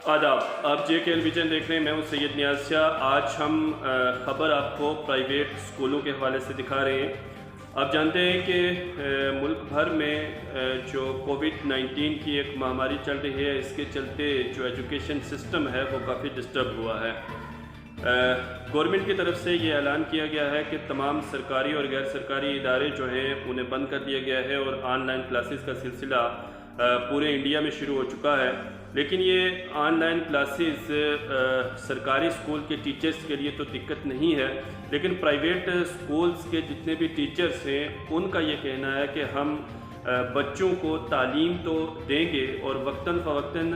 आदाब, आप JK vision देख रहे हैं। मैं हूं सैयद नियाज़ शाह। आज हम ख़बर आपको प्राइवेट स्कूलों के हवाले से दिखा रहे हैं। आप जानते हैं कि मुल्क भर में जो कोविड-19 की एक महामारी चल रही है, इसके चलते जो एजुकेशन सिस्टम है वो काफ़ी डिस्टर्ब हुआ है। गवर्नमेंट की तरफ से ये ऐलान किया गया है कि तमाम सरकारी और गैर सरकारी इदारे जो हैं उन्हें बंद कर दिया गया है और ऑनलाइन क्लासेस का सिलसिला पूरे इंडिया में शुरू हो चुका है। लेकिन ये ऑनलाइन क्लासेस सरकारी स्कूल के टीचर्स के लिए तो दिक्कत नहीं है, लेकिन प्राइवेट स्कूल्स के जितने भी टीचर्स हैं उनका ये कहना है कि हम बच्चों को तालीम तो देंगे और वक्तन फ़वक्तन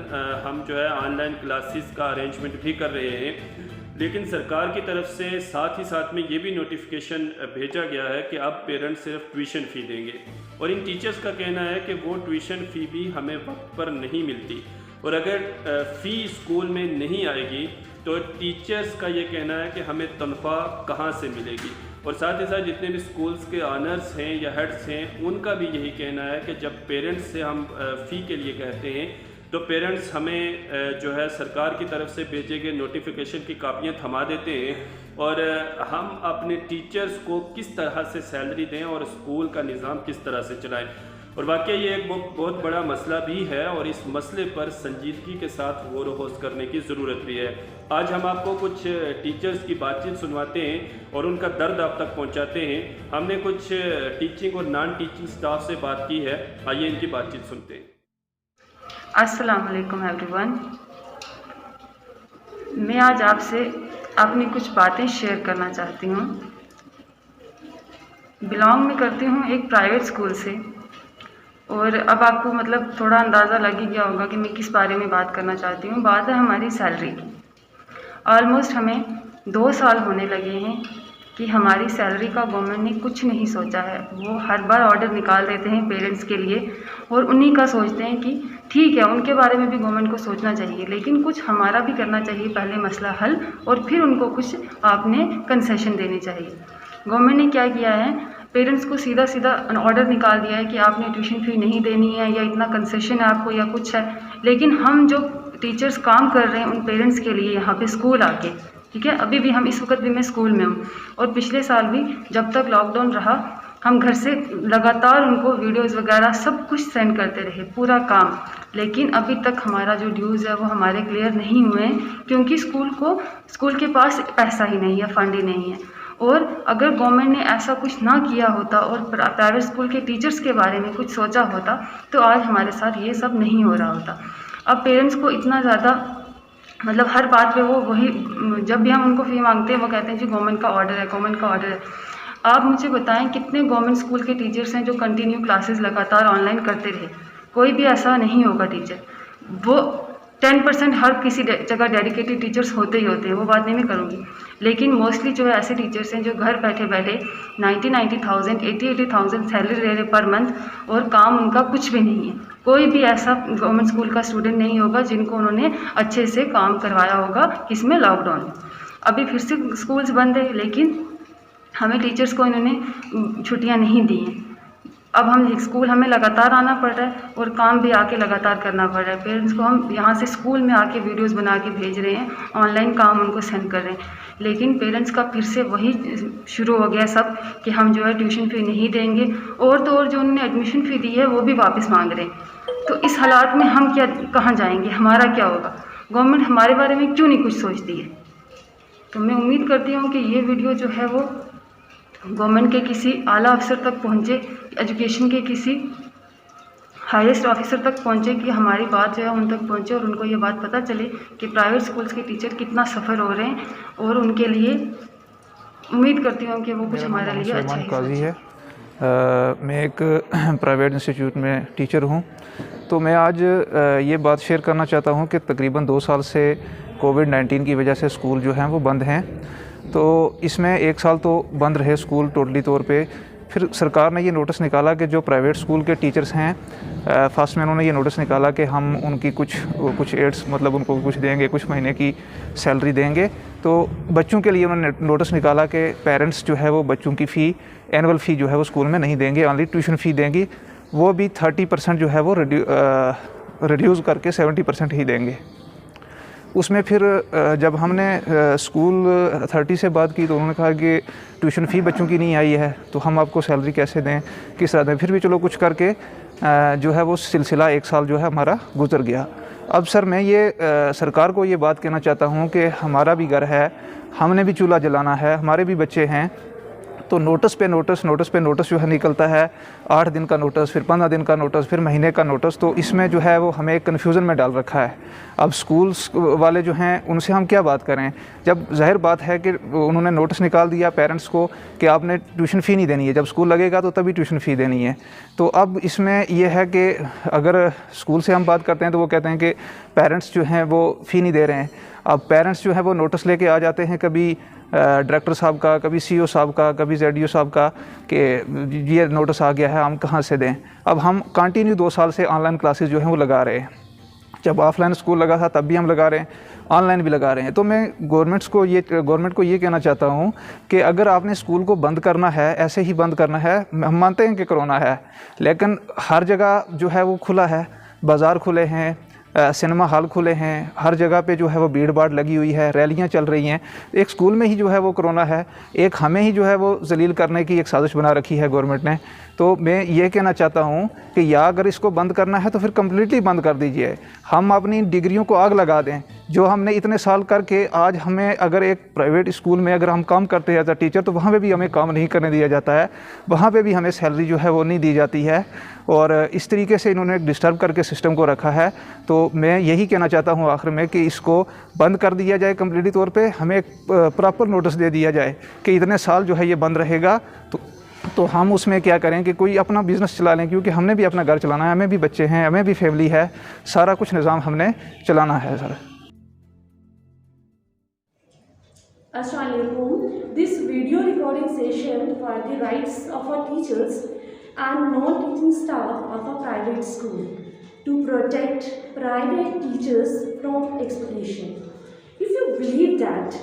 हम जो है ऑनलाइन क्लासेस का अरेंजमेंट भी कर रहे हैं। लेकिन सरकार की तरफ से साथ ही साथ में ये भी नोटिफिकेशन भेजा गया है कि अब पेरेंट्स सिर्फ ट्यूशन फ़ी देंगे, और इन टीचर्स का कहना है कि वो ट्यूशन फ़ी भी हमें वक्त पर नहीं मिलती, और अगर फ़ी स्कूल में नहीं आएगी तो टीचर्स का ये कहना है कि हमें तनख्वाह कहाँ से मिलेगी। और साथ ही साथ जितने भी स्कूल्स के ऑनर्स हैं या हेड्स हैं उनका भी यही कहना है कि जब पेरेंट्स से हम फ़ी के लिए कहते हैं तो पेरेंट्स हमें जो है सरकार की तरफ से भेजे गए नोटिफिकेशन की कापियाँ थमा देते हैं, और हम अपने टीचर्स को किस तरह से सैलरी दें और स्कूल का निज़ाम किस तरह से चलाएं। और वाकई ये एक बहुत बड़ा मसला भी है और इस मसले पर संजीदगी के साथ गौर व खोज करने की ज़रूरत भी है। आज हम आपको कुछ टीचर्स की बातचीत सुनवाते हैं और उनका दर्द आप तक पहुंचाते हैं। हमने कुछ टीचिंग और नॉन टीचिंग स्टाफ से बात की है, आइए इनकी बातचीत सुनते हैं। अस्सलाम वालेकुम एवरीवन। मैं आज आपसे अपनी कुछ बातें शेयर करना चाहती हूँ। बिलोंग मैं करती हूँ एक प्राइवेट स्कूल से, और अब आपको मतलब थोड़ा अंदाज़ा लग ही गया होगा कि मैं किस बारे में बात करना चाहती हूँ। बात है हमारी सैलरी की। ऑलमोस्ट हमें 2 साल होने लगे हैं कि हमारी सैलरी का गवर्नमेंट ने कुछ नहीं सोचा है। वो हर बार ऑर्डर निकाल देते हैं पेरेंट्स के लिए और उन्हीं का सोचते हैं कि ठीक है, उनके बारे में भी गवर्नमेंट को सोचना चाहिए, लेकिन कुछ हमारा भी करना चाहिए, पहले मसला हल और फिर उनको कुछ आपने कंसेशन देनी चाहिए। गवर्नमेंट ने क्या किया है, पेरेंट्स को सीधा सीधा ऑर्डर निकाल दिया है कि आपने ट्यूशन फ़ी नहीं देनी है या इतना कंसेशन है आपको या कुछ है। लेकिन हम जो टीचर्स काम कर रहे हैं उन पेरेंट्स के लिए यहाँ पे स्कूल आके, ठीक है, अभी भी हम इस वक्त भी मैं स्कूल में हूँ और पिछले साल भी जब तक लॉकडाउन रहा हम घर से लगातार उनको वीडियोज़ वगैरह सब कुछ सेंड करते रहे, पूरा काम। लेकिन अभी तक हमारा जो ड्यूज़ है वो हमारे क्लियर नहीं हुए हैं, क्योंकि स्कूल के पास पैसा ही नहीं है, फंड ही नहीं है। और अगर गवर्नमेंट ने ऐसा कुछ ना किया होता और प्राइवेट स्कूल के टीचर्स के बारे में कुछ सोचा होता तो आज हमारे साथ ये सब नहीं हो रहा होता। अब पेरेंट्स को इतना ज़्यादा मतलब हर बात पे वो वही, जब भी हम उनको फ़ी मांगते हैं वो कहते हैं जी गवर्नमेंट का ऑर्डर है, गवर्नमेंट का ऑर्डर है। आप मुझे बताएं कितने गवर्नमेंट स्कूल के टीचर्स हैं जो कंटिन्यू क्लासेस लगातार ऑनलाइन करते रहे। कोई भी ऐसा नहीं होगा टीचर। वो 10% हर किसी जगह डेडिकेटेड टीचर्स होते ही होते हैं, वो बात नहीं मैं करूँगी, लेकिन मोस्टली जो है ऐसे टीचर्स हैं जो घर बैठे बैठे 90,000 80,000 सैलरी ले रहे पर मंथ और काम उनका कुछ भी नहीं है। कोई भी ऐसा गवर्नमेंट स्कूल का स्टूडेंट नहीं होगा जिनको उन्होंने अच्छे से काम करवाया होगा किसमें, लॉकडाउन में। अभी फिर से स्कूल्स बंद है, लेकिन हमें टीचर्स को इन्होंने छुट्टियां नहीं दी हैं। अब हम स्कूल हमें लगातार आना पड़ रहा है और काम भी आके लगातार करना पड़ रहा है। पेरेंट्स को हम यहाँ से स्कूल में आके वीडियोस बना के भेज रहे हैं, ऑनलाइन काम उनको सेंड कर रहे हैं, लेकिन पेरेंट्स का फिर से वही शुरू हो गया सब कि हम जो है ट्यूशन फ़ी नहीं देंगे, और तो और जो उन्होंने एडमिशन फ़ी दी है वो भी वापस मांग रहे हैं। तो इस हालात में हम कहाँ जाएंगे, हमारा क्या होगा? गवर्नमेंट हमारे बारे में क्यों नहीं कुछ सोचती है? तो मैं उम्मीद करती हूँ कि ये वीडियो जो है वो गवर्नमेंट के किसी आला अफसर तक पहुँचे, एजुकेशन के किसी हाईएस्ट ऑफिसर तक पहुँचे कि हमारी बात जो है उन तक पहुँचे और उनको ये बात पता चले कि प्राइवेट स्कूल्स के टीचर कितना सफ़र हो रहे हैं, और उनके लिए उम्मीद करती हूँ कि वो कुछ हमारे लिए अच्छा है। मैं एक प्राइवेट इंस्टीट्यूट में टीचर हूँ। तो मैं आज ये बात शेयर करना चाहता हूँ कि तकरीबन 2 साल से कोविड-19 की वजह से स्कूल जो हैं वो बंद हैं। तो इसमें 1 साल तो बंद रहे स्कूल टोटली तौर पे। फिर सरकार ने ये नोटिस निकाला कि जो प्राइवेट स्कूल के टीचर्स हैं, फर्स्ट में उन्होंने ये नोटिस निकाला कि हम उनकी कुछ एड्स मतलब उनको कुछ देंगे, कुछ महीने की सैलरी देंगे। तो बच्चों के लिए उन्होंने नोटिस निकाला कि पेरेंट्स जो है वो बच्चों की फ़ी, एनुअल फ़ी जो है वो स्कूल में नहीं देंगे, ओनली ट्यूशन फ़ी देंगी। वो भी 30% जो है वो रिड्यूज़ करके 70% ही देंगे। उसमें फिर जब हमने स्कूल अथॉरिटी से बात की तो उन्होंने कहा कि ट्यूशन फ़ी बच्चों की नहीं आई है, तो हम आपको सैलरी कैसे दें, किस तरह दें। फिर भी चलो कुछ करके जो है वो सिलसिला 1 साल जो है हमारा गुजर गया। अब सर मैं ये सरकार को ये बात कहना चाहता हूँ कि हमारा भी घर है, हमने भी चूल्हा जलाना है, हमारे भी बच्चे हैं, तो नोटिस पे नोटिस जो है निकलता है। 8 दिन का नोटिस, फिर 15 दिन का नोटिस, फिर महीने का नोटिस, तो इसमें जो है वो हमें एक कन्फ्यूज़न में डाल रखा है। अब स्कूल्स वाले जो हैं उनसे हम क्या बात करें, जब ज़ाहिर बात है कि उन्होंने नोटिस निकाल दिया पेरेंट्स को कि आपने ट्यूशन फ़ी नहीं देनी है, जब स्कूल लगेगा तो तभी ट्यूशन फ़ी देनी है। तो अब इसमें यह है कि अगर स्कूल से हम बात करते हैं तो वो कहते हैं कि पेरेंट्स जो हैं वो फ़ी नहीं दे रहे हैं। अब पेरेंट्स जो है वो नोटिस लेके आ जाते हैं, कभी डायरेक्टर साहब का, कभी सीईओ साहब का, कभी जेडीओ साहब का, कि ये नोटिस आ गया है, हम कहाँ से दें। अब हम कंटिन्यू 2 साल से ऑनलाइन क्लासेस जो हैं वो लगा रहे हैं। जब ऑफलाइन स्कूल लगा था तब भी हम लगा रहे हैं, ऑनलाइन भी लगा रहे हैं। तो मैं गवर्नमेंट को ये कहना चाहता हूँ कि अगर आपने स्कूल को बंद करना है, ऐसे ही बंद करना है, हम मानते हैं कि कोरोना है, लेकिन हर जगह जो है वो खुला है, बाज़ार खुले हैं, सिनेमा हॉल खुले हैं, हर जगह पे जो है वो भीड़ भाड़ लगी हुई है, रैलियां चल रही हैं। एक स्कूल में ही जो है वो कोरोना है, एक हमें ही जो है वो जलील करने की एक साजिश बना रखी है गवर्नमेंट ने। तो मैं ये कहना चाहता हूँ कि या अगर इसको बंद करना है तो फिर कम्प्लीटली बंद कर दीजिए। हम अपनी डिग्रियों को आग लगा दें, जो हमने इतने साल करके आज हमें अगर एक प्राइवेट स्कूल में अगर हम काम करते हैं एज अ टीचर, तो वहाँ पे भी हमें काम नहीं करने दिया जाता है, वहाँ पे भी हमें सैलरी जो है वो नहीं दी जाती है। और इस तरीके से इन्होंने एक डिस्टर्ब करके सिस्टम को रखा है। तो मैं यही कहना चाहता हूँ आखिर में कि इसको बंद कर दिया जाए कम्प्लीटली तौर पे, हमें एक प्रॉपर नोटिस दे दिया जाए कि इतने साल जो है ये बंद रहेगा। तो हम उसमें क्या करें कि कोई अपना बिज़नेस चला लें, क्योंकि हमने भी अपना घर चलाना है, हमें भी बच्चे हैं, हमें भी फैमिली है, सारा कुछ निज़ाम हमने चलाना है sir. Assalamualaikum. This video recording session for the rights of our teachers and non-teaching staff of a private school to protect private teachers from exploitation. If you believe that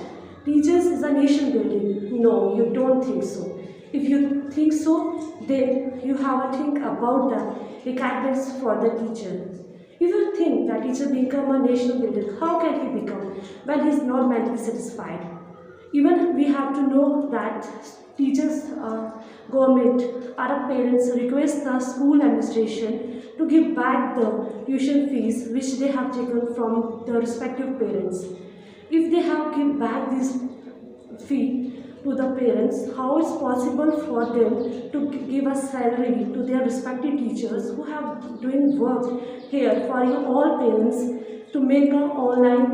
teachers is a nation building, no, you don't think so. If you think so, then you have to think about the academics for the teacher. If you think that teacher become a nation builder, how can he become when he is not mentally satisfied? Even we have to know that teachers, government or parents request the school administration to give back the tuition fees which they have taken from the respective parents. If they have give back this fee to the parents, how is possible for them to give a salary to their respective teachers who have doing work here for you all parents to make a online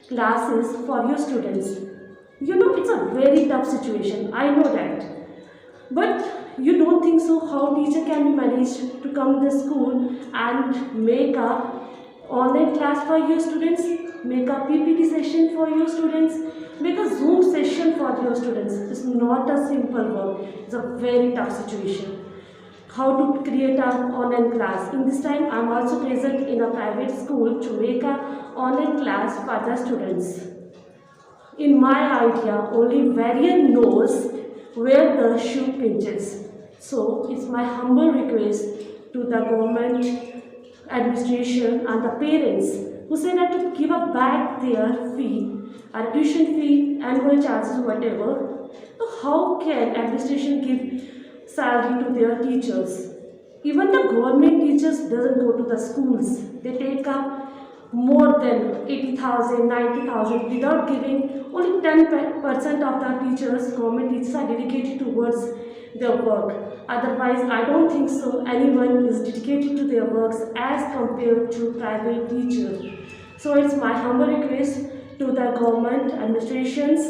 classes for your students? You know, it's a very tough situation, I know that. But you don't think so how teacher can be managed to come to the school and make a online class for your students, make a PPT session for your students, make a Zoom session for your students. It's not a simple work, it's a very tough situation. How to create an online class. In this time, I'm also present in a private school to make an online class for the students. In my idea, only variant knows where the shoe pinches. So it's my humble request to the government, administration and the parents who say that to give up back their fee, or tuition fee, annual charges, whatever. So how can administration give salary to their teachers? Even the government teachers doesn't go to the schools. They take up more than 80,000, 90,000 without giving. Only 10% of the teachers, government teachers, are dedicated towards their work. Otherwise, I don't think so anyone is dedicated to their works as compared to private teachers. So it's my humble request to the government, administrations,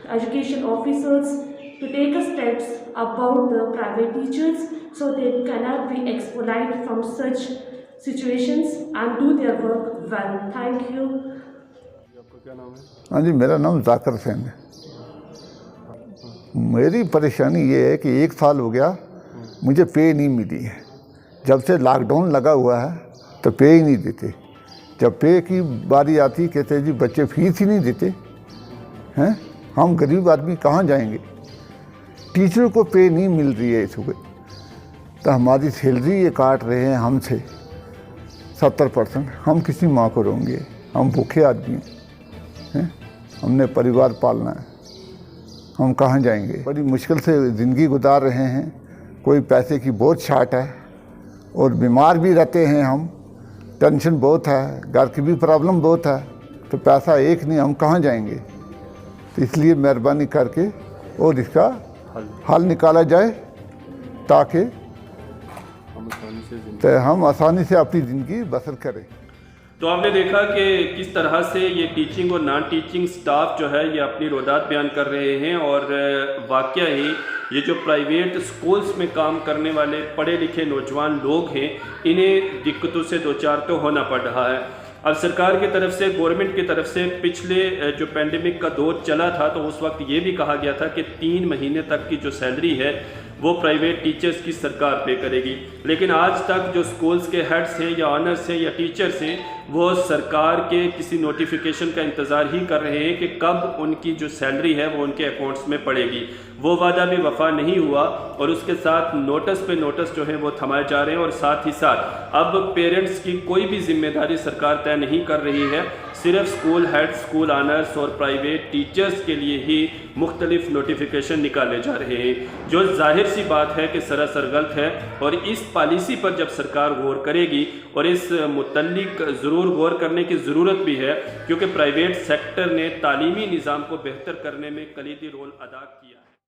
education officers to take steps about the private teachers so they cannot be exploited from such situations and do their work well. Thank you. आपका क्या नाम है? हाँ जी, मेरा नाम जाकिर हुसैन है। मेरी परेशानी ये है कि 1 साल हो गया मुझे पे नहीं मिली है। जब से लॉकडाउन लगा हुआ है तो पे ही नहीं देते। जब पे की बारी आती कहते जी बच्चे फीस ही नहीं देते हैं, हम गरीब आदमी कहाँ जाएंगे। टीचर को पे नहीं मिल रही है इस वक्त, तो हमारी सैलरी ये काट रहे हैं हमसे 70%। हम किसी माँ को रोंगे। हम भूखे आदमी हैं, हमने परिवार पालना है, हम कहाँ जाएंगे। बड़ी मुश्किल से ज़िंदगी गुजार रहे हैं, कोई पैसे की बहुत छाट है और बीमार भी रहते हैं हम, टेंशन बहुत है, घर की भी प्रॉब्लम बहुत है, तो पैसा एक नहीं, हम कहाँ जाएंगे। तो इसलिए मेहरबानी करके और इसका हल निकाला जाए ताकि हम आसानी से अपनी ज़िंदगी बसर करें। तो आपने देखा कि किस तरह से ये टीचिंग और नॉन टीचिंग स्टाफ जो है ये अपनी रोदात बयान कर रहे हैं, और वाकया ही ये जो प्राइवेट स्कूल्स में काम करने वाले पढ़े लिखे नौजवान लोग हैं, इन्हें दिक्कतों से दो चार तो होना पड़ रहा है। अब सरकार की तरफ से, गवर्नमेंट की तरफ से पिछले जो पेंडेमिक का दौर चला था तो उस वक्त ये भी कहा गया था कि 3 महीने तक की जो सैलरी है वो प्राइवेट टीचर्स की सरकार पे करेगी, लेकिन आज तक जो स्कूल्स के हेड्स हैं या ऑनर्स हैं या टीचर्स हैं वो सरकार के किसी नोटिफिकेशन का इंतज़ार ही कर रहे हैं कि कब उनकी जो सैलरी है वो उनके अकाउंट्स में पड़ेगी। वो वादा भी वफा नहीं हुआ और उसके साथ नोटिस पे नोटिस जो है वो थमाए जा रहे हैं, और साथ ही साथ अब पेरेंट्स की कोई भी जिम्मेदारी सरकार तय नहीं कर रही है, सिर्फ स्कूल हेड, स्कूल ऑनर्स और प्राइवेट टीचर्स के लिए ही मुख्तलिफ नोटिफिकेशन निकाले जा रहे हैं, जो जाहिर सी बात है कि सरासर गलत है। और इस पॉलिसी पर जब सरकार गौर करेगी, और इस मुतल्लिक ज़रूर गौर करने की ज़रूरत भी है, क्योंकि प्राइवेट सेक्टर ने तालीमी निज़ाम को बेहतर करने में कलीदी रोल अदा किया है।